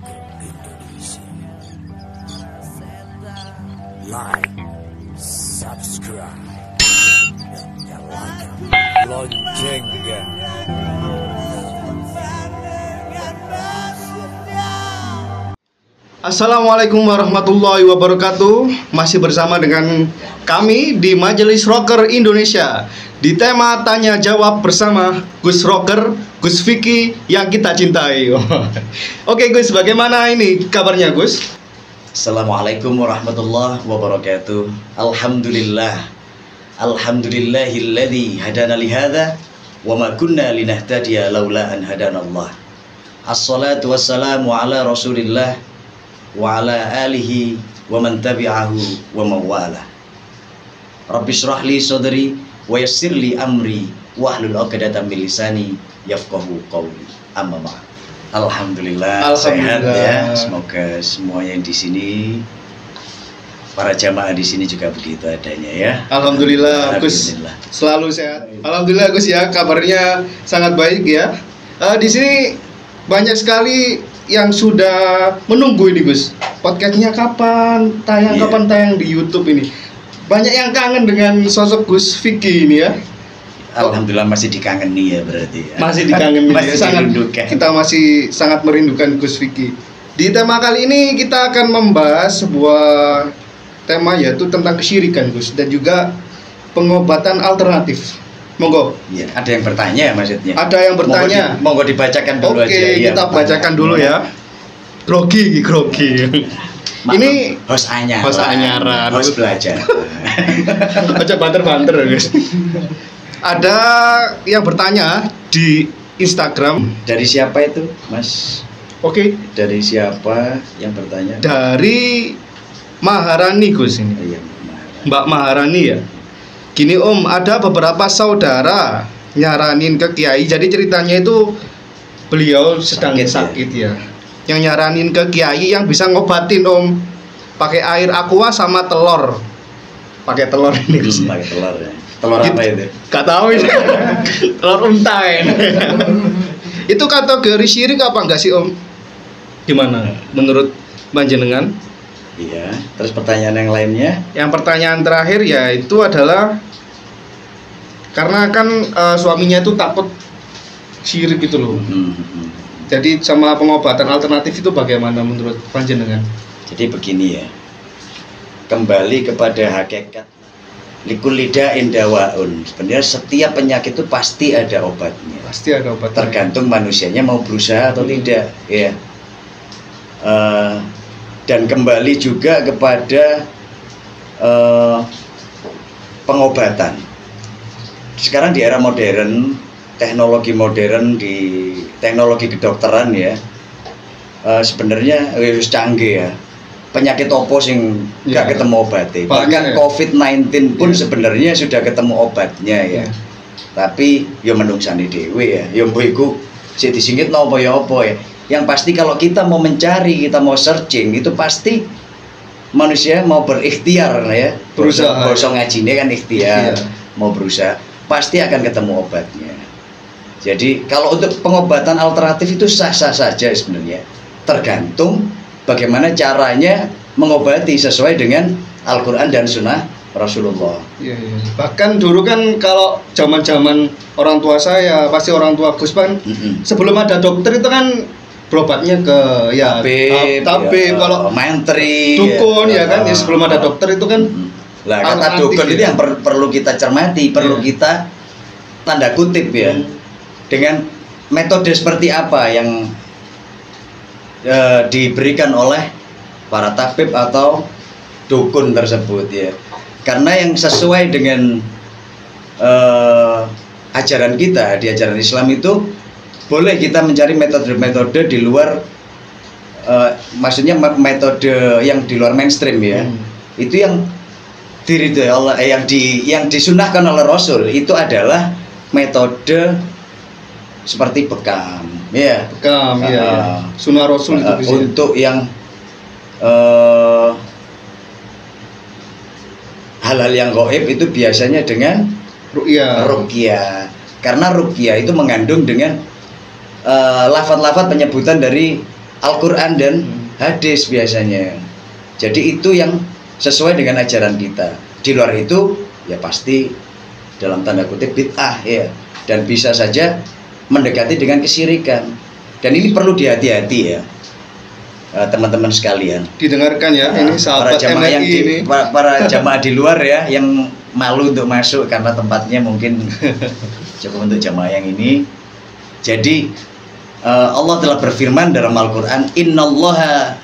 Indonesia. Like, subscribe, dan nyalakan loncengnya. Assalamualaikum warahmatullahi wabarakatuh. Masih bersama dengan kami di Majelis Rocker Indonesia di tema tanya jawab bersama Gus Rocker, Gus Vicky yang kita cintai. Oke Gus, bagaimana ini kabarnya Gus? Assalamualaikum warahmatullahi wabarakatuh. Alhamdulillah. Alhamdulillahilladzi hadana lihada wa ma kunna linahtadiya laula an hadanallah. Assalatu wassalamu ala Rasulillah wa ala alihi wa man tabi'ahu wa mawala. Rabbi shrah li sadri wa yassir li amri wa hlul 'uqdatam min lisani yafqahu qawli. Amma ba'd. Alhamdulillah, sehat ya. Semoga semua yang di sini, para jamaah di sini juga begitu adanya ya. Alhamdulillah, Gus selalu sehat. Alhamdulillah Gus ya, kabarnya sangat baik ya. Di sini banyak sekali yang sudah menunggu ini Gus. Podcastnya kapan tayang di YouTube ini. Banyak yang kangen dengan sosok Gus Vicky ini ya. Alhamdulillah masih dikangeni ya berarti ya. Masih dikangeni masih ya. Kita masih sangat merindukan Gus Vicky. Di tema kali ini kita akan membahas sebuah tema yaitu tentang kesyirikan Gus dan juga pengobatan alternatif. Monggo. Ya, ada yang bertanya maksudnya. Ada yang bertanya. Monggo dibacakan dulu aja. Oke, kita bacakan dulu ya. Grogi. Ini host anyaran. Host belajar. Baca banter Guys. Ada yang bertanya di Instagram. Dari siapa itu, Mas? Oke. Dari siapa yang bertanya? Dari Maharani Gus ini. Oh, iya, Mbak Maharani ya. Gini Om, ada beberapa saudara nyaranin ke kiai. Jadi ceritanya itu beliau sedang sakit ya. Yang nyaranin ke kiai yang bisa ngobatin Om. Pakai air aqua sama telur. Pakai telur ini. Pakai telur ya. Telur apa itu? Gak tahu ini. Telur unta ini. Itu kategori syirik apa enggak sih Om? Gimana menurut panjenengan? Iya. Terus pertanyaan yang lainnya? Yang pertanyaan terakhir ya itu adalah karena kan suaminya itu takut syirik gitu loh. Jadi sama pengobatan alternatif itu bagaimana menurut panjenengan? Jadi begini ya. Kembali kepada hakikat likulli da'in dawaun. Sebenarnya setiap penyakit itu pasti ada obatnya. Pasti ada obat. Tergantung manusianya mau berusaha atau tidak, ya. Dan kembali juga kepada pengobatan. Sekarang di era modern, teknologi modern di teknologi kedokteran ya, sebenarnya harus canggih ya. Penyakit opo sing gak ketemu obatnya. Bahkan COVID-19 pun sebenarnya sudah ketemu obatnya ya. Tapi ya menungsani dhewe ya. Ya mbok iku sik disingkit napa ya apa ya. Yang pasti kalau kita mau mencari, kita mau searching itu pasti manusia mau berikhtiar ya. Berusaha. Bosong ngajine kan ikhtiar. Mau berusaha pasti akan ketemu obatnya. Jadi kalau untuk pengobatan alternatif itu sah-sah saja sebenarnya. Tergantung bagaimana caranya mengobati sesuai dengan Al-Quran dan Sunnah Rasulullah. Iya. Bahkan dulu kan kalau zaman orang tua saya, pasti orang tua Gus kan, sebelum ada dokter itu kan berobatnya ke ya tabib, kalau menteri, dukun ya kan, ya sebelum ada dokter itu kan. Lah kata dukun itu yang perlu kita cermati, perlu kita tanda kutip ya. Dengan metode seperti apa yang diberikan oleh para tabib atau dukun tersebut ya. Karena yang sesuai dengan ajaran kita di ajaran Islam itu boleh kita mencari metode-metode di luar maksudnya metode yang di luar mainstream ya. Itu yang diridhoi Allah yang disunahkan oleh Rasul itu adalah metode seperti bekam ya. Sunnah Rasul itu untuk yang hal-hal yang gaib itu biasanya dengan ruqyah. Karena ruqyah itu mengandung dengan lafaz-lafaz penyebutan dari Al-Quran dan hadis biasanya. Jadi itu yang sesuai dengan ajaran kita. Di luar itu ya pasti dalam tanda kutip bid'ah ya, dan bisa saja mendekati dengan kesyirikan. Dan ini perlu dihati-hati ya, teman-teman sekalian. Didengarkan ya, ini para sahabat jamaah yang MNI ini. para jamaah di luar ya, yang malu untuk masuk karena tempatnya mungkin cukup untuk jamaah yang ini. Jadi Allah telah berfirman dalam Al-Quran, Innallaha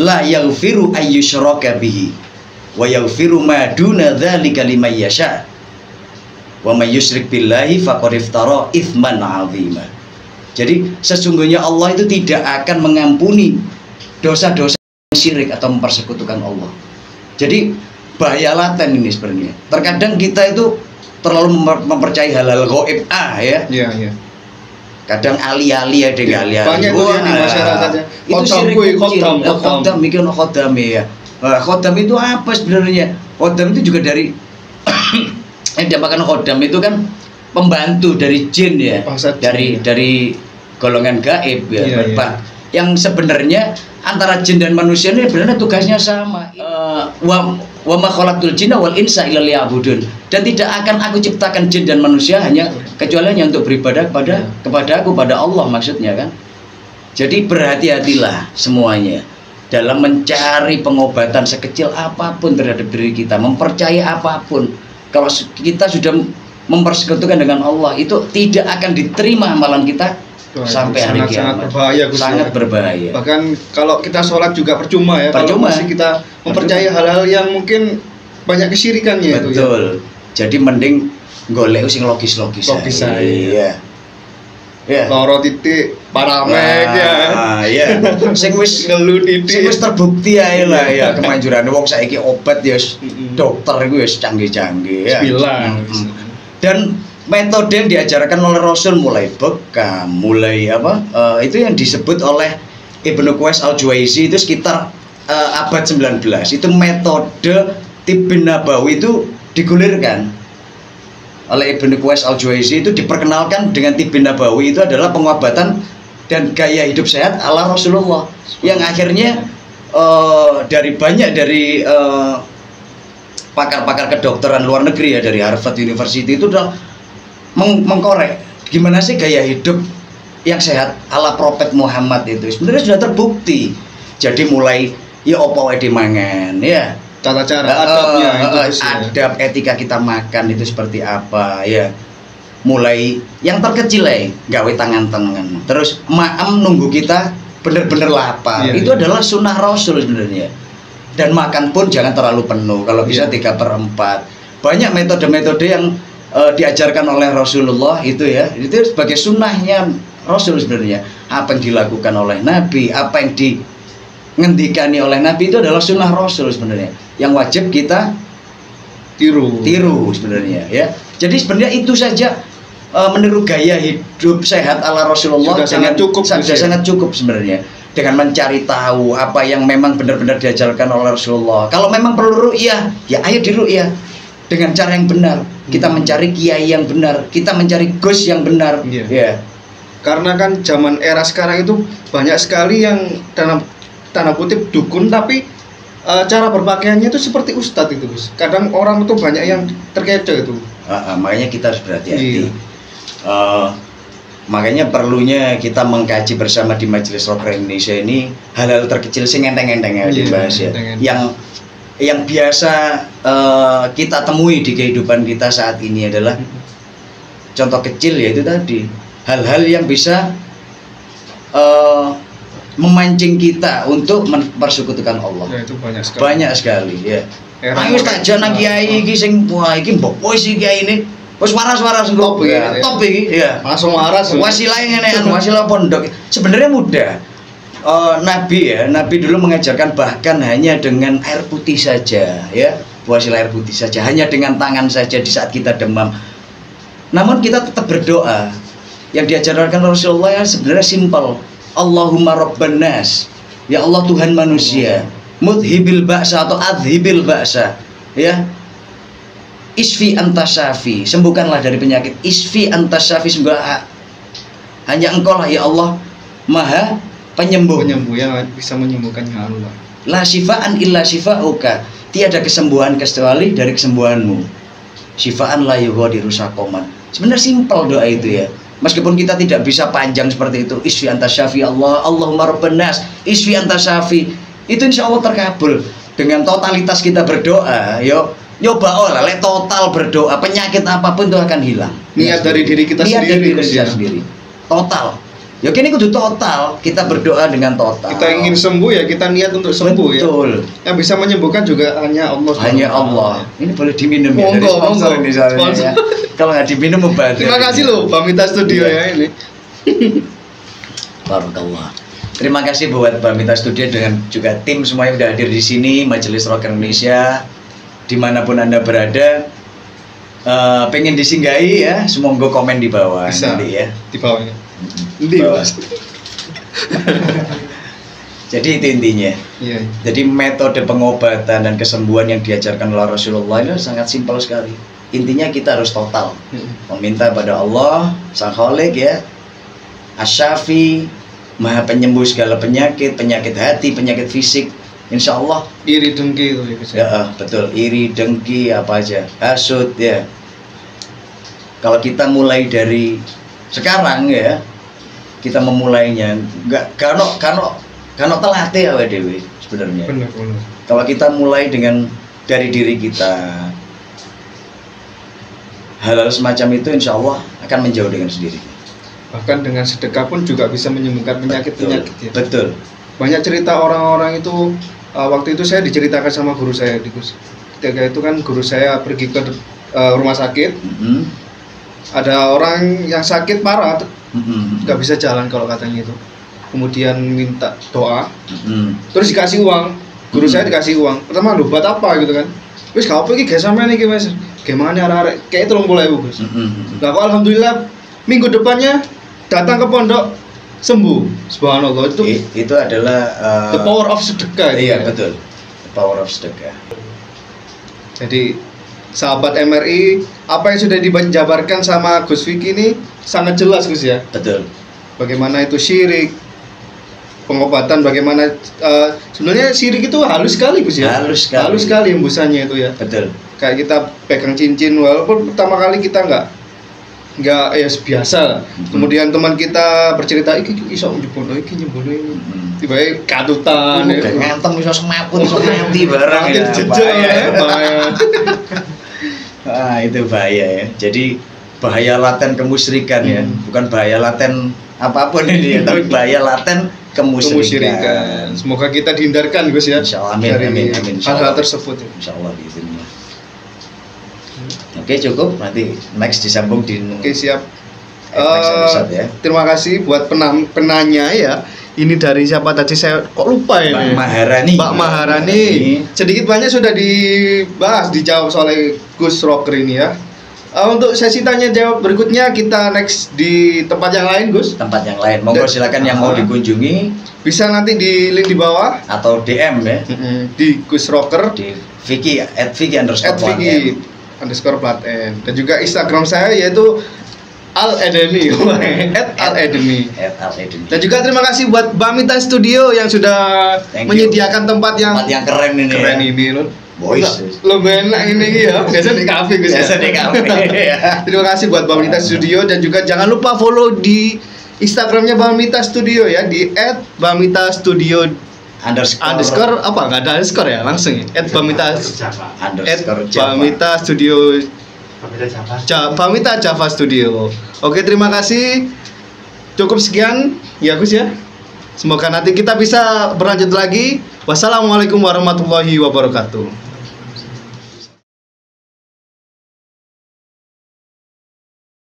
la yaghfiru ayyushraka bihi wa yaghfiru ma duna dzalika liman yasha wa may yusyrik billahi faqad iftara itsman 'azima. Jadi sesungguhnya Allah itu tidak akan mengampuni dosa-dosa syirik atau mempersekutukan Allah. Jadi bahaya laten ini sebenarnya. Terkadang kita itu terlalu mempercayai hal-hal gaib ya. Iya, iya. Kadang ali-ali ada ali-ali. Banyak tuh yang di masyarakatnya. Itu syirik kecil. Khodam, mikir khodam ya. Khodam itu apa sebenarnya? Khodam itu juga dari yang dinamakan khodam itu kan pembantu dari jin ya. Dari golongan gaib ya. Iya, iya. Yang sebenarnya antara jin dan manusia ini sebenarnya tugasnya sama. Wa ma khalaqtul jinna wal insa illa liya'budun. Dan tidak akan aku ciptakan jin dan manusia hanya kecuali hanya untuk beribadah kepada aku, pada Allah maksudnya kan. Jadi berhati-hatilah semuanya dalam mencari pengobatan sekecil apapun terhadap diri kita, mempercayai apapun. Kalau kita sudah mempersekutukan dengan Allah, itu tidak akan diterima amalan kita sampai hari kiamat. Sangat berbahaya, Gus. Sangat berbahaya. Bahkan kalau kita sholat juga percuma ya. Kalau Percuma. masih kita mempercayai hal-hal yang mungkin banyak kesyirikannya. Betul. Itu ya. Jadi mending golek sing logis-logis. Logis aja. Iya. Ya. Loro titik paramek ya. Iya. Sing wis Ngelu titik. sing wis terbukti ae lah ya kemanjurane wong saiki obat ya dokter iku wis canggih-canggih ya. Bilang. Dan metode yang diajarkan oleh Rasul mulai bekam, mulai itu yang disebut oleh Ibnu Qais Al-Juwaizi itu sekitar abad 19. Itu metode Tibbun Nabawi itu digulirkan oleh Ibnu Qais Al-Juwaizi, itu diperkenalkan dengan Tibbun Nabawi itu adalah pengobatan dan gaya hidup sehat ala Rasulullah, yang akhirnya dari pakar-pakar kedokteran luar negeri ya, dari Harvard University itu udah mengkorek gimana sih gaya hidup yang sehat ala Prophet Muhammad itu sebenarnya sudah terbukti. Jadi mulai ya opo wae dimangan ya, Tata cara adabnya itu adab etika kita makan itu seperti apa ya, mulai yang terkecil gawe tangan-tangan, terus maem nunggu kita bener-bener lapar, itu adalah sunnah Rasul sebenarnya. Dan makan pun jangan terlalu penuh, kalau bisa 3/4. Banyak metode-metode yang diajarkan oleh Rasulullah itu ya, itu sebagai sunnahnya Rasul sebenarnya. Apa yang dilakukan oleh Nabi, apa yang dingendikani oleh Nabi itu adalah sunnah Rasul sebenarnya, yang wajib kita tiru sebenarnya ya. Jadi sebenarnya itu saja meniru gaya hidup sehat ala Rasulullah sudah sangat cukup sebenarnya, dengan mencari tahu apa yang memang benar-benar diajarkan oleh Rasulullah. Kalau memang perlu ru'yah, ya ayo di ru'yah dengan cara yang benar. Kita mencari kiai yang benar, kita mencari gus yang benar. Ya. Karena kan zaman era sekarang itu banyak sekali yang tanda kutip dukun, tapi cara berpakaiannya itu seperti ustadz itu, Gus. Kadang orang itu banyak yang terkecoh itu. Makanya kita harus berhati-hati. Makanya perlunya kita mengkaji bersama di Majelis Rocker Indonesia ini hal-hal terkecil sing enteng-enteng ya dibahas ya. Yang biasa kita temui di kehidupan kita saat ini adalah contoh kecil, yaitu tadi hal-hal yang bisa memancing kita untuk mempersekutukan Allah. Ya, itu banyak sekali. Banyak sekali ya. Ayo tak jangan kiai iki sing wah iki mbok wis kiai ini wis waras-waras top ya. Top iki ya. Langsung waras. Wasilah ngene wasilah pondok. Sebenarnya mudah. Nabi dulu mengajarkan bahkan hanya dengan air putih saja ya, wasilah air putih saja, hanya dengan tangan saja di saat kita demam. Namun kita tetap berdoa. Yang diajarkan Rasulullah ya sebenarnya simpel. Allahumma rabban nas, ya Allah Tuhan manusia, mudhibil ba'sa atau adhibil ba'sa ya, isfi antasyafi, sembuhkanlah dari penyakit. Isfi antasyafi, hanya engkau lah ya Allah maha penyembuh. Penyembuh yang bisa menyembuhkannya Allah. La syifaan illa syifauka. Tiada kesembuhan kecuali dari kesembuhanmu. Syifaan la yughadiru saqaman. Sebenarnya simpel doa itu ya. Meskipun kita tidak bisa panjang seperti itu. Isfi anta syafi Allah, Allahumma rabban nas, isfi anta syafi. Itu insya Allah terkabul. Dengan totalitas kita berdoa, yuk nyoba lek total berdoa, penyakit apapun itu akan hilang. Niat dari diri kita Niat sendiri. dari diri kita sendiri. Total. Ya kini kudu total, kita berdoa dengan total. Kita ingin sembuh ya kita niat untuk sembuh. Betul. Ya. Yang bisa menyembuhkan juga hanya Allah. Hanya Allah. Ini boleh diminum ya. Monggo, Sponsor monggo. ini soalnya Sponsor. ya. Kalau nggak diminum mubazir. Terima kasih loh Bamita Studio ya ini. Barakallah. Terima kasih buat Bamita Studio dengan juga tim semua yang udah hadir di sini, Majelis Rock Indonesia, dimanapun Anda berada. Pengen disinggahi ya, semoga komen di bawah. Bisa nanti ya. di bawahnya. Di bawah. Jadi itu intinya. Iya. Jadi metode pengobatan dan kesembuhan yang diajarkan oleh Rasulullah itu sangat simpel sekali. Intinya kita harus total meminta pada Allah Sang Khalik ya, Asy-Syafi, Maha penyembuh segala penyakit, penyakit hati, penyakit fisik. Insya Allah. Iri dengki itu Ya betul, iri, dengki, apa aja, hasud ya. Kalau kita mulai dari sekarang ya, kita memulainya nggak karena telat ya dewi sebenarnya. Benar. Kalau kita mulai dari diri kita, hal-hal semacam itu insya Allah akan menjauh dengan sendiri. Bahkan dengan sedekah pun juga bisa menyembuhkan penyakit-penyakit ya. Betul. Banyak cerita orang-orang itu waktu itu saya diceritakan sama guru saya di Gus. Ketika itu kan guru saya pergi ke rumah sakit. Ada orang yang sakit parah, nggak bisa jalan kalau katanya itu. Kemudian minta doa, terus dikasih uang. Guru saya dikasih uang. Pertama lu buat apa gitu kan? Wis kau pergi gak sampai nih Mas. Gimana arek kayak 30.000 Gus. Nah, kok alhamdulillah minggu depannya datang ke pondok sembuh. Subhanallah itu adalah the power of sedekah. Iya betul. The power of sedekah. Jadi sahabat MRI, apa yang sudah dijabarkan sama Gus Vicky ini sangat jelas Gus ya. Betul. Bagaimana itu syirik, pengobatan, bagaimana sebenarnya syirik itu halus sekali Gus ya. Halus sekali. Halus sekali embusannya itu ya. Betul. Kayak kita pegang cincin walaupun pertama kali kita nggak ya biasa. Kemudian teman kita bercerita iki iso njebono iki njebono ini. Tiba-tiba katutan ya. Ngantem iso semaput iso mati barang ya. Bahaya. Itu bahaya ya. Jadi bahaya laten kemusyrikan ya. Bukan bahaya laten apapun ini ya, tapi bahaya laten kemusyrikan. Semoga kita dihindarkan Gus ya. Insyaallah amin dari amin. hal-hal tersebut. Insyaallah biiznillah. Oke cukup, nanti next disambung di Oke siap. next episode ya. Terima kasih buat penanya ya. Ini dari siapa tadi saya kok lupa ya. Mbak Maharani. Mbak Maharani. Sedikit banyak sudah dibahas, dijawab oleh Gus Rocker ini ya. Untuk sesi tanya jawab berikutnya kita next di tempat yang lain Gus. Tempat yang lain. Monggo silakan yang mau dikunjungi. Bisa nanti di link di bawah atau DM ya. Di Gus Rocker di Vicky @Vicky_Plat_N dan juga Instagram saya yaitu Al-Edeni @Al-Edeni. Dan juga terima kasih buat Bamita Studio yang sudah menyediakan tempat yang keren ini. Keren ya. ini loh. Boys. Lebih enak ini ya. Biasa di kafe Gus. Biasa di kafe. Terima kasih buat Bamita Studio dan juga jangan lupa follow di Instagramnya Bamita Studio ya di @bamita_studio underscore apa nggak ada underscore ya langsung ya @bamita studio Bamita Java Studio. Oke terima kasih, cukup sekian ya Gus ya, semoga nanti kita bisa berlanjut lagi. Wassalamualaikum warahmatullahi wabarakatuh.